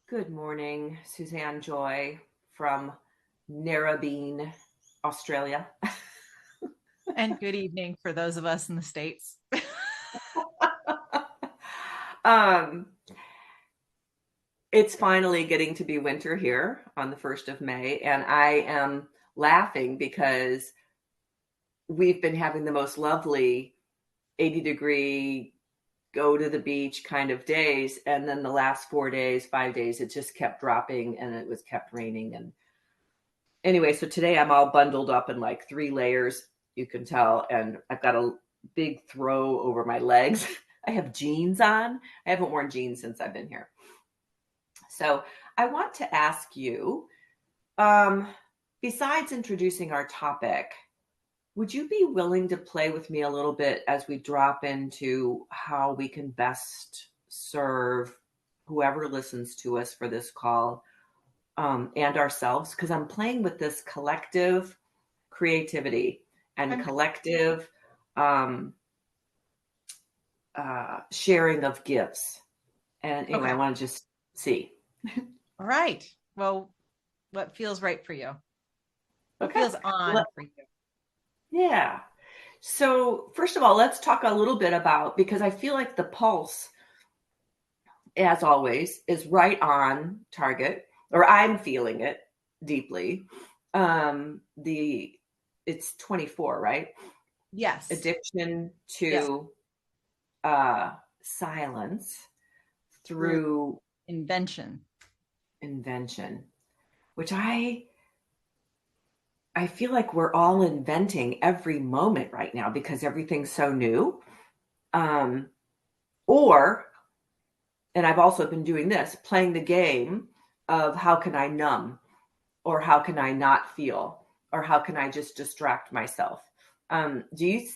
Good morning, Susanne Joy from Narrabeen, Australia. And good evening for those of us in the States. um, it's finally getting to be winter here on the 1st of May, and I am laughing because we've been having the most lovely 80-degree go to the beach kind of days, and then the last 4 days, 5 days, it just kept dropping and it was kept raining. And anyway, so today I'm all bundled up in like 3 layers, you can tell, and I've got a big throw over my legs. I have jeans on. I haven't worn jeans since I've been here. So I want to ask you, besides introducing our topic, would you be willing to play with me a little bit as we drop into how we can best serve whoever listens to us for this call, and ourselves? Because I'm playing with this collective creativity and collective sharing of gifts. And anyway, Okay. I want to just see. All right. Well, what feels right for you? What Okay. feels on for you? Yeah. So first of all, let's talk a little bit about, because I feel like the pulse, as always, is right on target, or I'm feeling it deeply. It's 24, right? Yes. Addiction Yes. to silence Through through invention. invention, which I feel like we're all inventing every moment right now because everything's so new. Um, or, and I've also been doing this, playing the game of how can I numb, or how can I not feel, or how can I just distract myself? Do you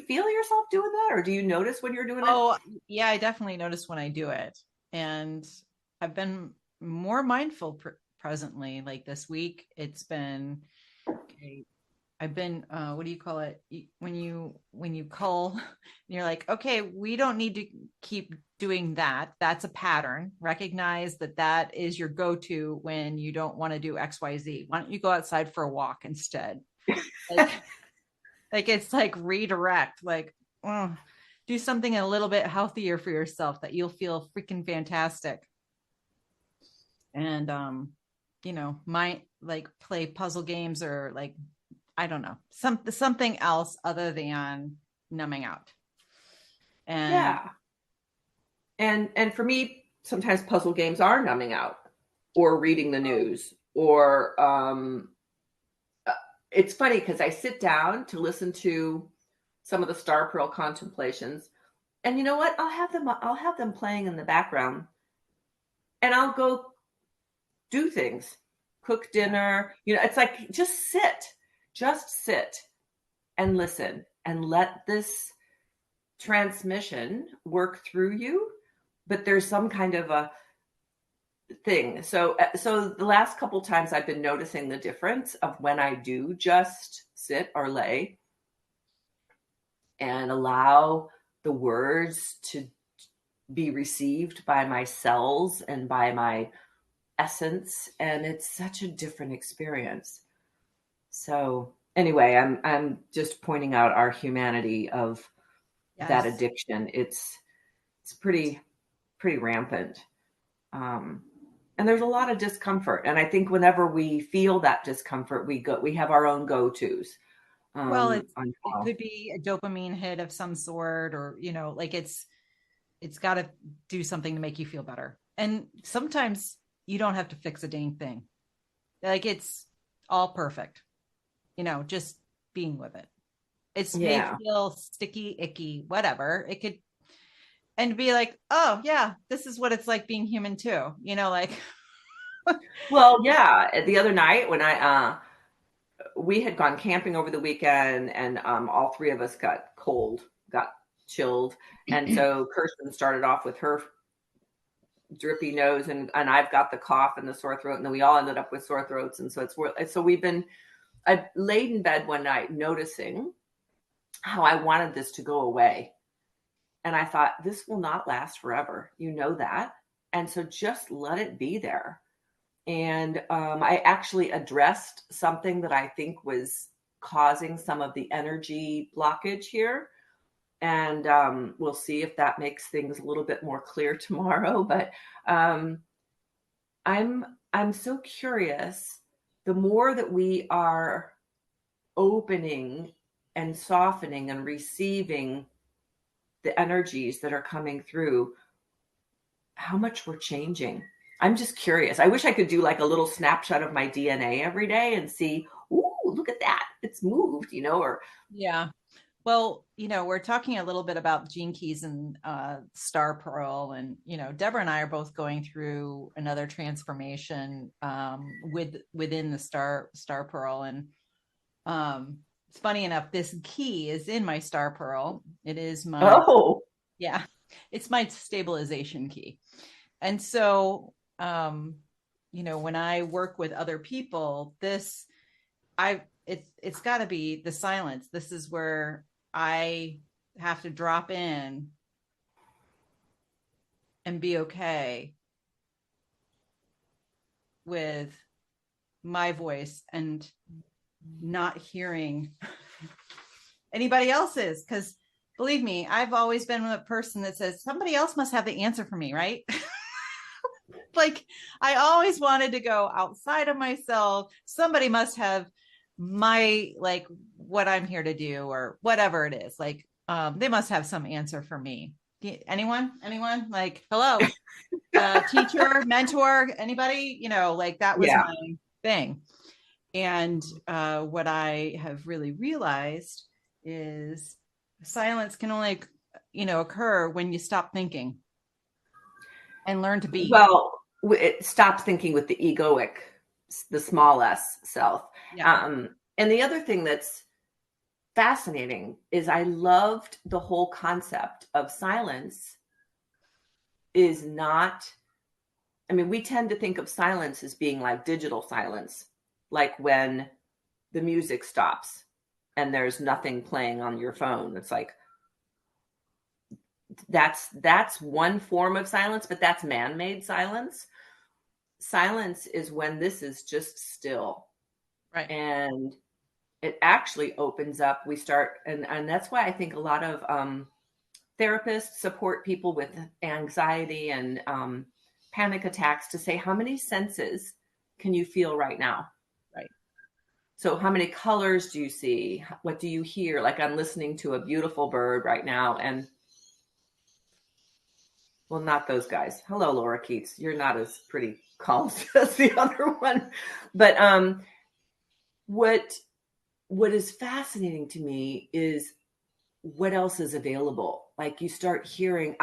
feel yourself doing that, or do you notice when you're doing it? Oh, yeah, I definitely notice when I do it. And I've been more mindful presently. Like this week, it's been okay. I've been what do you call it? When you cull, you're like, okay, we don't need to keep doing that. That's a pattern. Recognize that that is your go-to when you don't want to do XYZ. Why don't you go outside for a walk instead? Like like it's like redirect, like do something a little bit healthier for yourself that you'll feel freaking fantastic. And might like play puzzle games or like I don't know, something else other than numbing out. And Yeah. And for me, sometimes puzzle games are numbing out, or reading the news, or it's funny because I sit down to listen to some of the Star Pearl contemplations, and you know what? I'll have them playing in the background, and I'll go do things, cook dinner. It's like just sit and listen and let this transmission work through you. But there's some kind of a thing. So the last couple times I've been noticing the difference of when I do just sit or lay and allow the words to be received by my cells and by my essence, and it's such a different experience. So anyway, I'm just pointing out our humanity of that yes. addiction. It's pretty rampant. Um, and there's a lot of discomfort. And I think whenever we feel that discomfort, we have our own go-tos. Well, On it how. could be a dopamine hit of some sort, or like it's got to do something to make you feel better. And sometimes you don't have to fix a dang thing. Like it's all perfect. Just being with it. It's may Yeah. feel sticky, icky, whatever. It could, and be like, oh yeah, this is what it's like being human too. Like Well, yeah. The other night when we had gone camping over the weekend, and all three of us got cold, got chilled, and so Kirsten started off with her drippy nose, and I've got the cough and the sore throat, and then we all ended up with sore throats, and so I laid in bed one night noticing how I wanted this to go away. And I thought, this will not last forever. You know that. And so just let it be there. And I actually addressed something that I think was causing some of the energy blockage here. And we'll see if that makes things a little bit more clear tomorrow. But um, I'm so curious. The more that we are opening and softening and receiving the energies that are coming through, how much we're changing. I'm just curious. I wish I could do like a little snapshot of my DNA every day and see, ooh, look at that. It's moved, or Yeah. Well, we're talking a little bit about gene keys and star pearl, and Deborah and I are both going through another transformation within the star pearl, and it's funny enough, this key is in my star pearl. It is my yeah, it's my stabilization key, and so when I work with other people, it's got to be the silence. This is where I have to drop in and be okay with my voice and not hearing anybody else's. Because believe me, I've always been a person that says somebody else must have the answer for me, right? Like I always wanted to go outside of myself. Somebody must have my, like, what I'm here to do or whatever it is. Like, they must have some answer for me. Anyone? Like, hello, teacher, mentor, anybody, like that was my thing. And what I have really realized is silence can only, occur when you stop thinking and learn to be. Well, it stops thinking with the egoic, the small s self. Yeah. And the other thing that's fascinating is I loved the whole concept of silence is not, I mean, we tend to think of silence as being like digital silence, like when the music stops and there's nothing playing on your phone. It's like, that's one form of silence, but that's man-made silence. Silence is when this is just still. Right. And it actually opens up. We start, and that's why I think a lot of therapists support people with anxiety and panic attacks to say, how many senses can you feel right now? Right. So how many colors do you see? What do you hear? Like I'm listening to a beautiful bird right now, and well, not those guys. Hello, Laura Keats. You're not as pretty calm as the other one. But what is fascinating to me is what else is available. Like you start hearing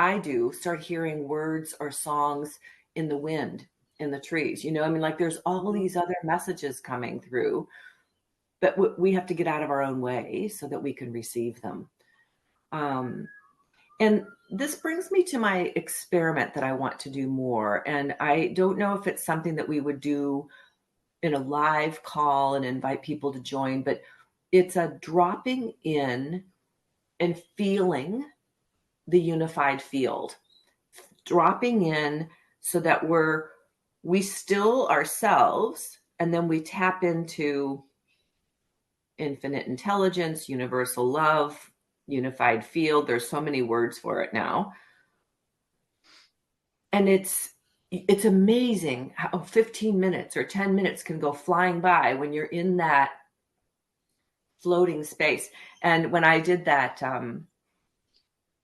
words or songs in the wind, in the trees. I mean, like there's all these other messages coming through, but we have to get out of our own way so that we can receive them. And this brings me to my experiment that I want to do more. And I don't know if it's something that we would do in a live call and invite people to join, but it's a dropping in and feeling the unified field, dropping in so that we still ourselves, and then we tap into infinite intelligence, universal love, unified field. There's so many words for it now. And it's amazing how 15 minutes or 10 minutes can go flying by when you're in that floating space. And when I did that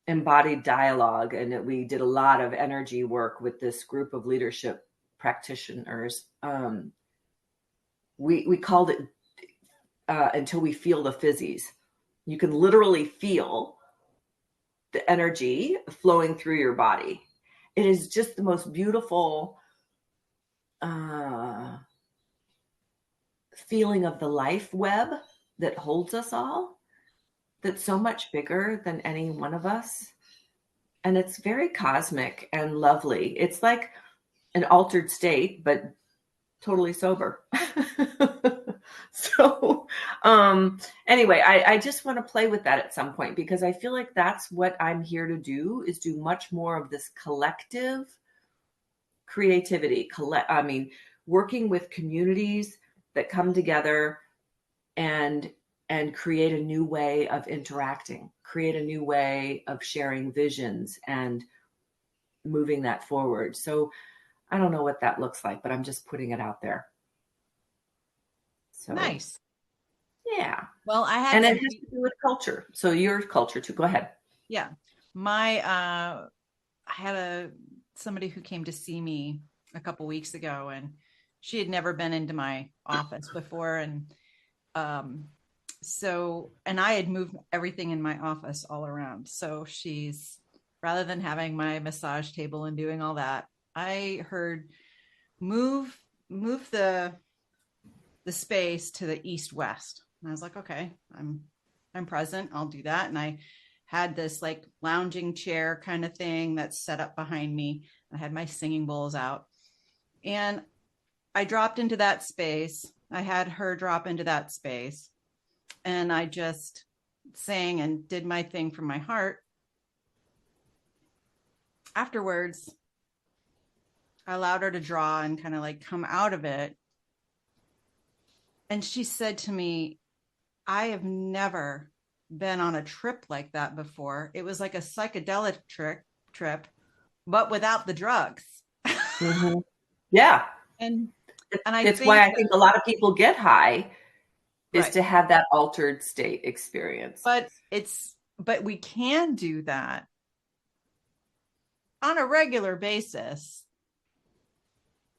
embodied dialogue, and we did a lot of energy work with this group of leadership practitioners, we called it until we feel the fizzies. You can literally feel the energy flowing through your body. It is just the most beautiful feeling of the life web that holds us all, that's so much bigger than any one of us. And it's very cosmic and lovely. It's like an altered state, but totally sober. So anyway, I just want to play with that at some point, because I feel like that's what I'm here to do, is do much more of this collective creativity, working with communities that come together and create a new way of interacting, create a new way of sharing visions and moving that forward. So I don't know what that looks like, but I'm just putting it out there. So Nice. yeah. Well, I had And it has to do with culture. So your culture too. Go ahead. Yeah. I had somebody who came to see me a couple weeks ago, and she had never been into my office before. And and I had moved everything in my office all around. So rather than having my massage table and doing all that, I heard move the space to the east west. And I was like, okay, I'm present. I'll do that. And I had this like lounging chair kind of thing that's set up behind me. I had my singing bowls out, and I dropped into that space. I had her drop into that space, and I just sang and did my thing from my heart. Afterwards, I allowed her to draw and kind of like come out of it. And she said to me, I have never been on a trip like that before. It was like a psychedelic trip, but without the drugs. Mm-hmm. Yeah. And it's why I think a lot of people get high is right. to have that altered state experience. But we can do that on a regular basis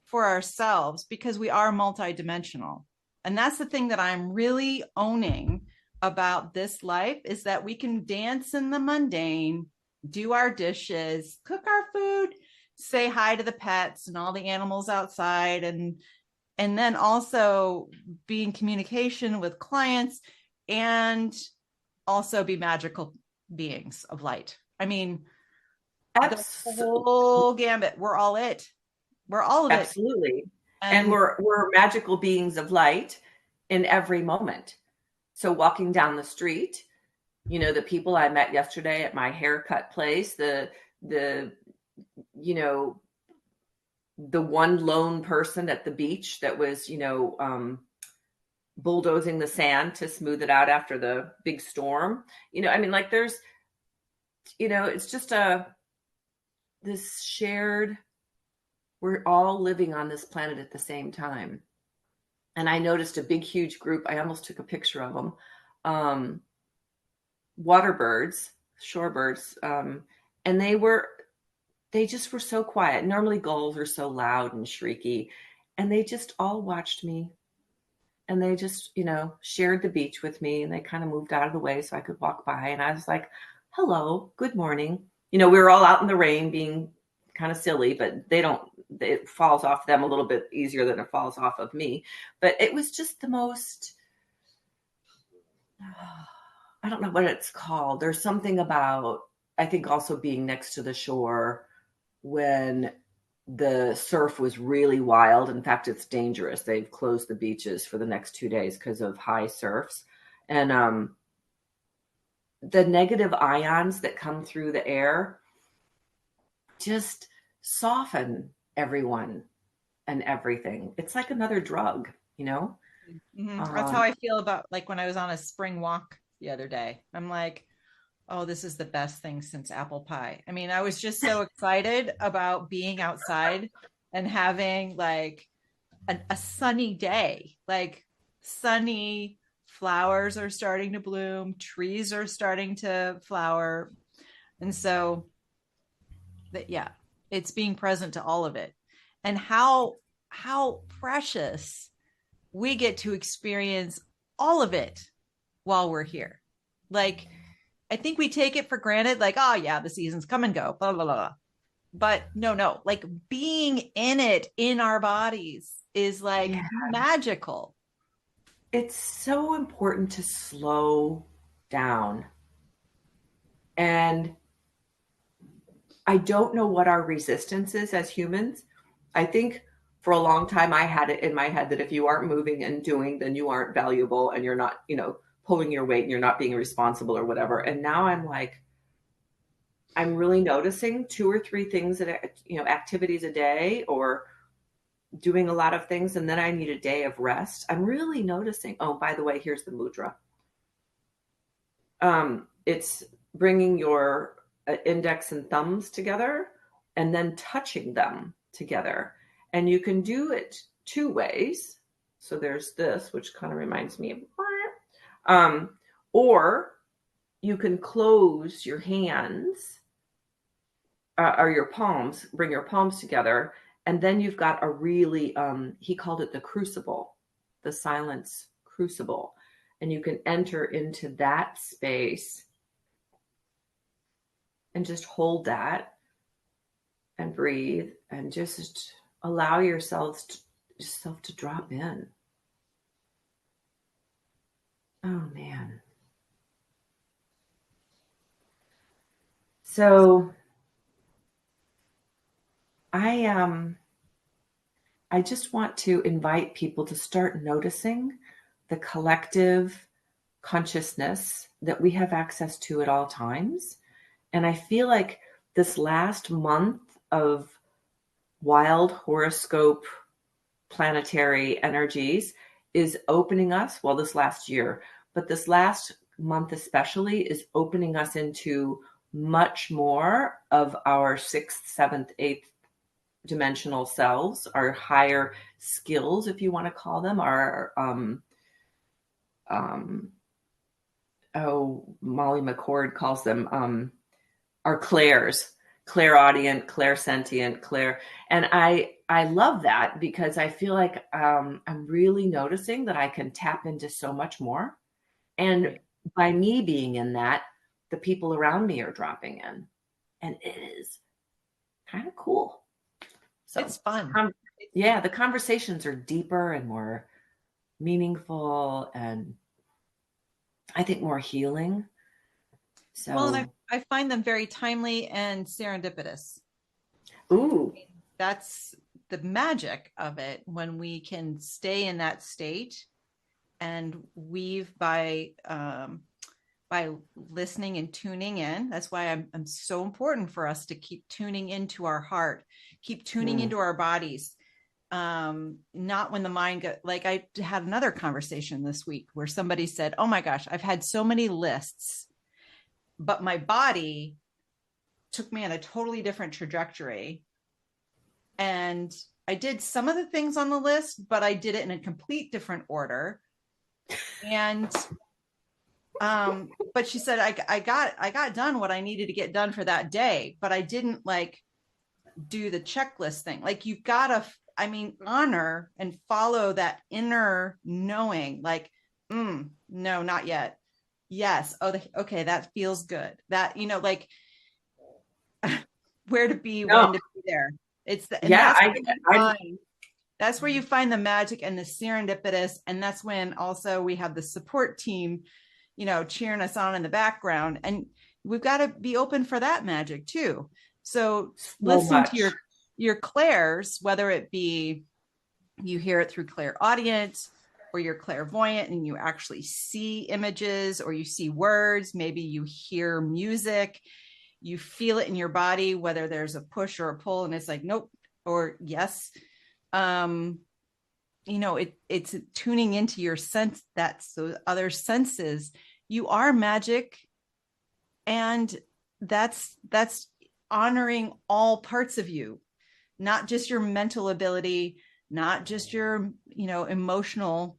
for ourselves because we are multidimensional. And that's the thing that I'm really owning about this life, is that we can dance in the mundane, do our dishes, cook our food, say hi to the pets and all the animals outside, and then also be in communication with clients and also be magical beings of light. I mean, the whole gambit. We're all it. We're all of it. Absolutely. And we're magical beings of light in every moment. So walking down the street, the people I met yesterday at my haircut place, the one lone person at the beach that was, bulldozing the sand to smooth it out after the big storm. There's, it's just this shared, we're all living on this planet at the same time. And I noticed a big, huge group. I almost took a picture of them. Water birds, shorebirds. And they just were so quiet. Normally gulls are so loud and shrieky. And they just all watched me. And they just, shared the beach with me. And they kind of moved out of the way so I could walk by. And I was like, hello, good morning. We were all out in the rain being kind of silly, but it falls off them a little bit easier than it falls off of me. But it was just the most, I don't know what it's called. There's something about, I think, also being next to the shore when the surf was really wild. In fact, it's dangerous. They've closed the beaches for the next 2 days because of high surfs. And the negative ions that come through the air just soften everyone and everything. It's like another drug, Mm-hmm. That's how I feel about like when I was on a spring walk the other day. I'm like, oh, this is the best thing since apple pie. I mean, I was just so excited about being outside and having like a sunny day, like sunny flowers are starting to bloom, trees are starting to flower. And so it's being present to all of it. And how precious we get to experience all of it while we're here. Like, I think we take it for granted, like, oh yeah, the seasons come and go, blah, blah, blah, blah. But no, like being in it in our bodies is like magical. It's so important to slow down. And I don't know what our resistance is as humans. I think for a long time, I had it in my head that if you aren't moving and doing, then you aren't valuable and you're not, pulling your weight and you're not being responsible or whatever. And now I'm like, I'm really noticing 2 or 3 things that, activities a day, or doing a lot of things, and then I need a day of rest. I'm really noticing. Oh, by the way, here's the mudra. It's bringing your index and thumbs together and then touching them together. And you can do it 2 ways. So there's this, which kind of reminds me of, or you can close your hands or your palms, bring your palms together. And then you've got a really, he called it the crucible, the silence crucible. And you can enter into that space and just hold that and breathe and just allow yourself to drop in. Oh, man. So I just want to invite people to start noticing the collective consciousness that we have access to at all times. And I feel like this last month of wild horoscope planetary energies is opening us, well, this last year, but this last month especially is opening us into much more of our 6th, 7th, 8th dimensional selves, our higher skills, if you want to call them, our Molly McCord calls them our clairs, clairaudient, clairsentient, clair. And I love that because I feel like I'm really noticing that I can tap into so much more. And by me being in that, the people around me are dropping in. And it is kind of cool. So it's fun. Yeah, the conversations are deeper and more meaningful, and I think more healing. So, well, and I find them very timely and serendipitous. ooh, That's the magic of it, when we can stay in that state and weave by listening and tuning in. That's why I'm so important for us to keep tuning into our heart, keep tuning into our bodies. Not when the mind like I had another conversation this week where somebody said, oh my gosh, I've had so many lists, but my body took me on a totally different trajectory. And I did some of the things on the list, but I did it in a complete different order. And but she said I got done what I needed to get done for that day, but I didn't like do the checklist thing. Like you've got to, honor and follow that inner knowing, like, no, not yet. Yes. Oh, okay. That feels good. That, like where to be, when to be there. It's the, and yeah, that's where you find the magic and the serendipitous. And that's when also we have the support team, cheering us on in the background. And we've got to be open for that magic too. So listen to your clairs, whether it be you hear it through clairaudient or you're clairvoyant and you actually see images or you see words, maybe you hear music, you feel it in your body, whether there's a push or a pull and it's like, nope, or yes. It's tuning into your sense, that's those other senses. You are magic. And that's honoring all parts of you, not just your mental ability, not just your, emotional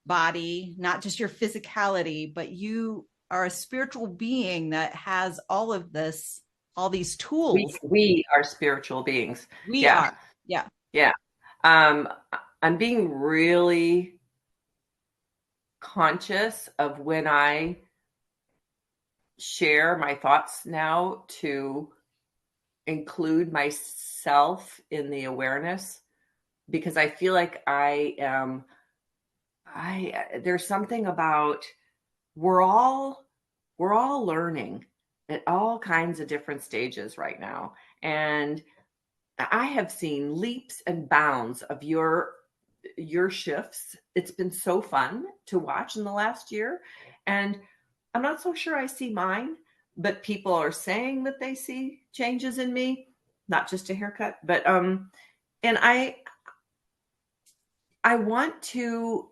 body, not just your physicality, but you are a spiritual being that has all of this, all these tools. We are spiritual beings. We are. Yeah. Yeah. I'm being really conscious of when I share my thoughts now to include myself in the awareness, because I feel like there's something about we're all learning at all kinds of different stages right now. And I have seen leaps and bounds of your shifts. It's been so fun to watch in the last year. And I'm not so sure I see mine, but people are saying that they see changes in me, not just a haircut, but and I want to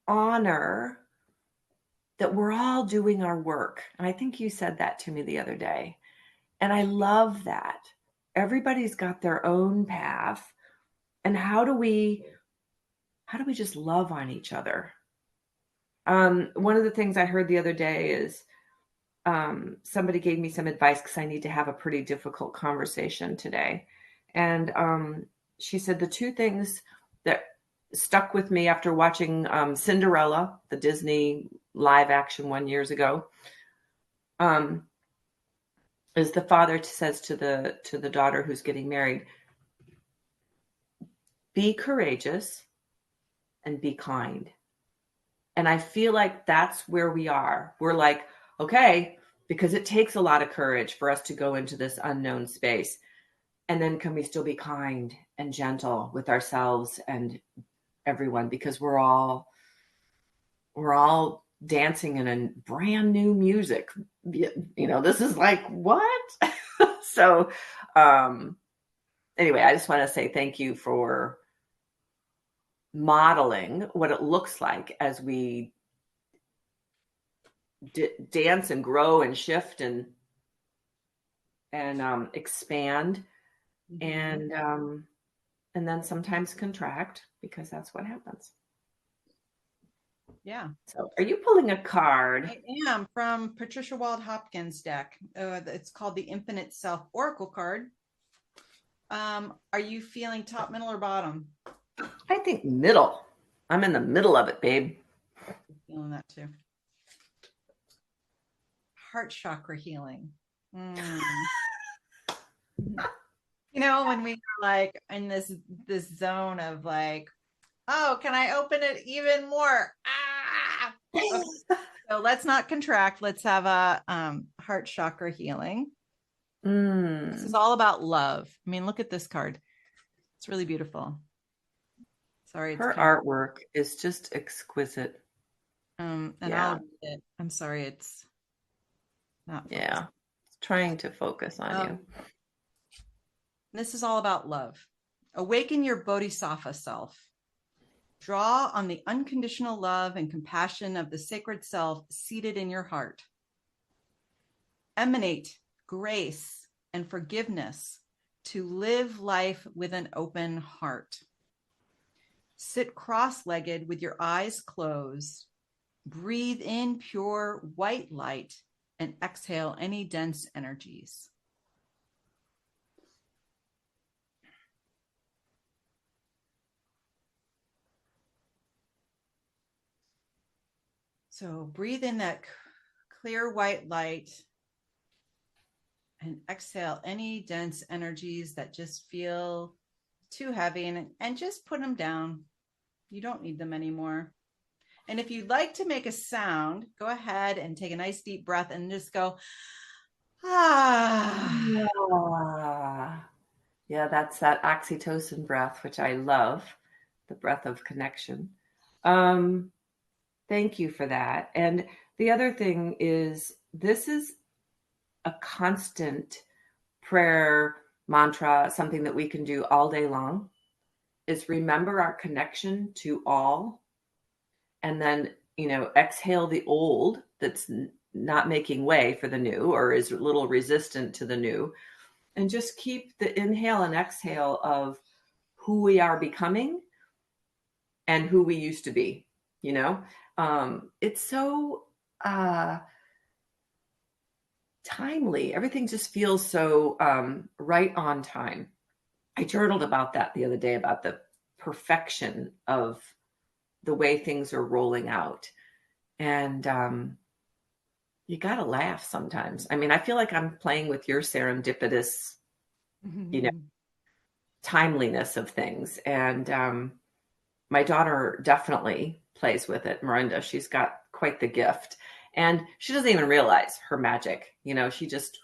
honor that we're all doing our work. And I think you said that to me the other day. And I love that. Everybody's got their own path. And how do we just love on each other? One of the things I heard the other day is somebody gave me some advice because I need to have a pretty difficult conversation today. And she said the two things that stuck with me after watching Cinderella, the Disney live action one years ago, is the father says to the daughter who's getting married, be courageous and be kind. And I feel like that's where we are. We're like, okay, because it takes a lot of courage for us to go into this unknown space. And then can we still be kind and gentle with ourselves and everyone? Because we're all dancing in a brand new music. This is like, what? So anyway, I just want to say thank you for modeling what it looks like as we dance and grow and shift and expand, and then sometimes contract, because that's what happens. Yeah. So are you pulling a card? I am, from Patricia Wald-Hopkins deck. It's called the Infinite Self Oracle card. Are you feeling top, middle, or bottom? I think middle. I'm in the middle of it, babe. I'm feeling that too. Heart chakra healing. When we were like in this zone of like, oh, can I open it even more? Okay. So let's not contract. Let's have a heart chakra healing. This is all about love. I mean, look at this card. It's really beautiful. Sorry. Her artwork is just exquisite. And I'll read it. I'm sorry. It's not. Yeah. It's trying to focus on you. This is all about love. Awaken your bodhisattva self. Draw on the unconditional love and compassion of the sacred self seated in your heart. Emanate grace and forgiveness to live life with an open heart. Sit cross-legged with your eyes closed. Breathe in pure white light and exhale any dense energies. So breathe in that clear white light and exhale any dense energies that just feel too heavy, and just put them down. You don't need them anymore. And if you'd like to make a sound, go ahead and take a nice deep breath and just go, ah. Yeah, that's that oxytocin breath, which I love, the breath of connection. Thank you for that. And the other thing is, this is a constant prayer mantra, something that we can do all day long, is remember our connection to all. And then, exhale the old that's not making way for the new, or is a little resistant to the new. And just keep the inhale and exhale of who we are becoming and who we used to be. It's so timely. Everything just feels so right on time. I journaled about that the other day, about the perfection of the way things are rolling out. And you got to laugh sometimes. I mean, I feel like I'm playing with your serendipitous, timeliness of things. And my daughter definitely plays with it. Miranda, she's got quite the gift. And she doesn't even realize her magic. She just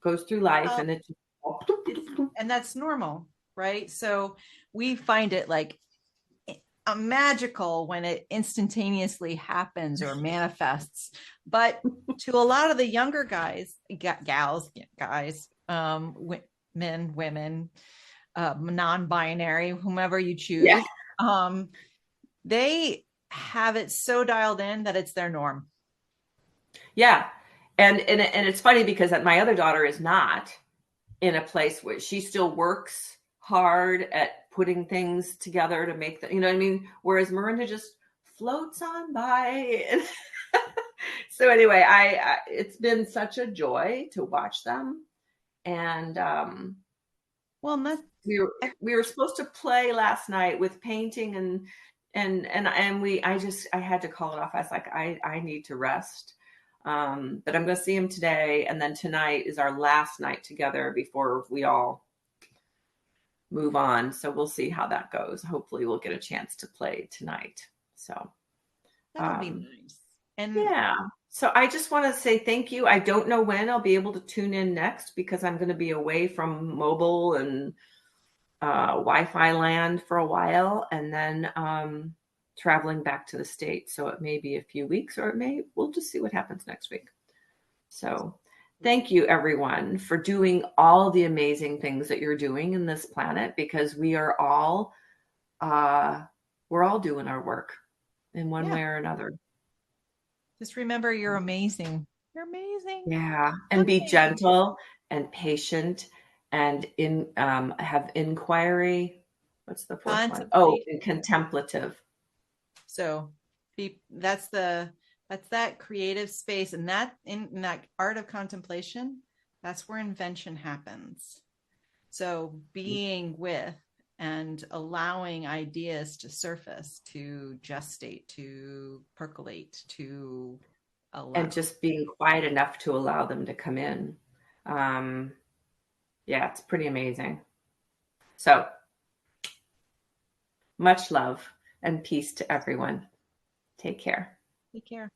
goes through life and it's... And that's normal, right? So we find it like magical when it instantaneously happens or manifests. But to a lot of the younger guys, gals, guys, men, women, non-binary, whomever you choose, Yeah. they have it so dialed in that it's their norm. Yeah. And it's funny because my other daughter is not in a place where she still works hard at putting things together to make the, you know what I mean? Whereas Miranda just floats on by. So anyway, it's been such a joy to watch them. And Well, that's, we were supposed to play last night with painting and I had to call it off. I was like, I need to rest. But I'm going to see him today. And then tonight is our last night together before we all move on. So we'll see how that goes. Hopefully we'll get a chance to play tonight. So that'll be nice. And yeah. So I just want to say thank you. I don't know when I'll be able to tune in next because I'm going to be away from mobile and Wi-Fi land for a while, and then traveling back to the States. So it may be a few weeks, or we'll just see what happens next week. So thank you everyone for doing all the amazing things that you're doing in this planet, because we're all doing our work in one way or another. Just remember, you're amazing. You're amazing. Yeah. And be gentle and patient and have inquiry. What's the fourth one? Oh, and contemplative. So that's that creative space, and that in that art of contemplation, that's where invention happens. So being with and allowing ideas to surface, to gestate, to percolate, to allow. And just being quiet enough to allow them to come in. Yeah, it's pretty amazing. So much love and peace to everyone. Take care. Take care.